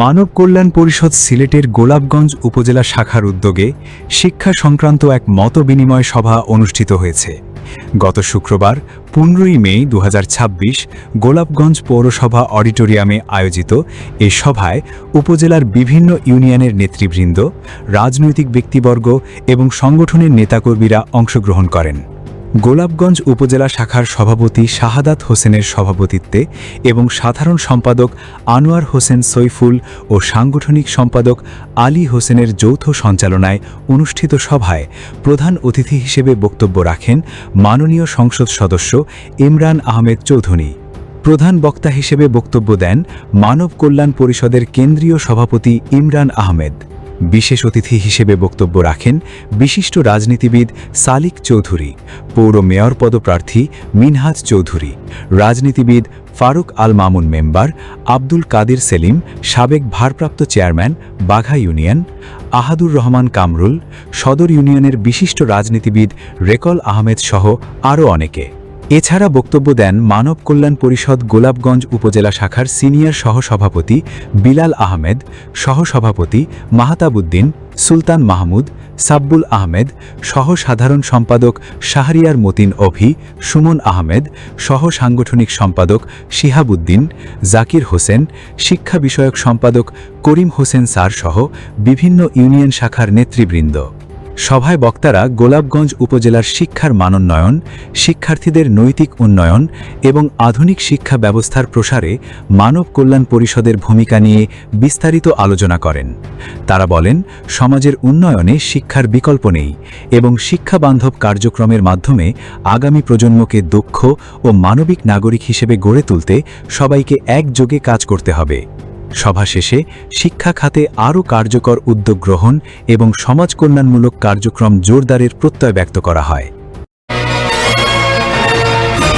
মানব কল্যাণ পরিষদ সিলেটের গোলাপগঞ্জ উপজেলা শাখার উদ্যোগে শিক্ষা সংক্রান্ত এক মতবিনিময় সভা অনুষ্ঠিত হয়েছে। গত শুক্রবার 15 মে 2026 গোলাপগঞ্জ পৌরসভা অডিটোরিয়ামে আয়োজিত এই সভায় উপজেলার বিভিন্ন ইউনিয়নের নেতৃবৃন্দ, রাজনৈতিক ব্যক্তিবর্গ এবং সংগঠনের নেতাকর্মীরা অংশগ্রহণ করেন। গোলাপগঞ্জ উপজেলা শাখার সভাপতি শাহাদাত হোসেনের সভাপতিত্বে এবং সাধারণ সম্পাদক আনোয়ার হোসেন সৈফুল ও সাংগঠনিক সম্পাদক আলী হোসেনের যৌথ সঞ্চালনায় অনুষ্ঠিত সভায় প্রধান অতিথি হিসেবে বক্তব্য রাখেন মাননীয় সংসদ সদস্য ইমরান আহমেদ চৌধুরী। প্রধান বক্তা হিসেবে বক্তব্য দেন মানব কল্যাণ পরিষদের কেন্দ্রীয় সভাপতি ইমরান আহমেদ। বিশেষ অতিথি হিসেবে বক্তব্য রাখেন বিশিষ্ট রাজনীতিবিদ সালিক চৌধুরী, পৌর মেয়র পদপ্রার্থী মিনহাজ চৌধুরী, রাজনীতিবিদ ফারুক আল মামুন মেম্বার, আব্দুল কাদির সেলিম সাবেক ভারপ্রাপ্ত চেয়ারম্যান বাঘা ইউনিয়ন, আহাদুর রহমান কামরুল সদর ইউনিয়নের বিশিষ্ট রাজনীতিবিদ রেকল আহমেদ সহ আরও অনেকে। এছাড়া বক্তব্য দেন মানব কল্যাণ পরিষদ গোলাপগঞ্জ উপজেলা শাখার সিনিয়র সহসভাপতি বিলাল আহমেদ, সহসভাপতি মাহতাবউদ্দিন, সুলতান মাহমুদ, সাব্বুল আহমেদ, সহ সাধারণ সম্পাদক শাহরিয়ার মতিন অভি, সুমন আহমেদ, সহ সাংগঠনিক সম্পাদক শিহাবউদ্দিন, জাকির হোসেন, শিক্ষা বিষয়ক সম্পাদক করিম হোসেন স্যার সহ বিভিন্ন ইউনিয়ন শাখার নেতৃবৃন্দ। সভায় বক্তারা গোলাপগঞ্জ উপজেলার শিক্ষার মানোন্নয়ন, শিক্ষার্থীদের নৈতিক উন্নয়ন এবং আধুনিক শিক্ষা ব্যবস্থার প্রসারে মানব কল্যাণ পরিষদের ভূমিকা নিয়ে বিস্তারিত আলোচনা করেন। তারা বলেন, সমাজের উন্নয়নে শিক্ষার বিকল্প নেই এবং শিক্ষাবান্ধব কার্যক্রমের মাধ্যমে আগামী প্রজন্মকে দক্ষ ও মানবিক নাগরিক হিসেবে গড়ে তুলতে সবাইকে একযোগে কাজ করতে হবে। সভা শেষে শিক্ষা খাতে আরও কার্যকর উদ্যোগ গ্রহণ এবং সমাজ কল্যাণমূলক কার্যক্রম জোরদারের প্রত্যয় ব্যক্ত করা হয়।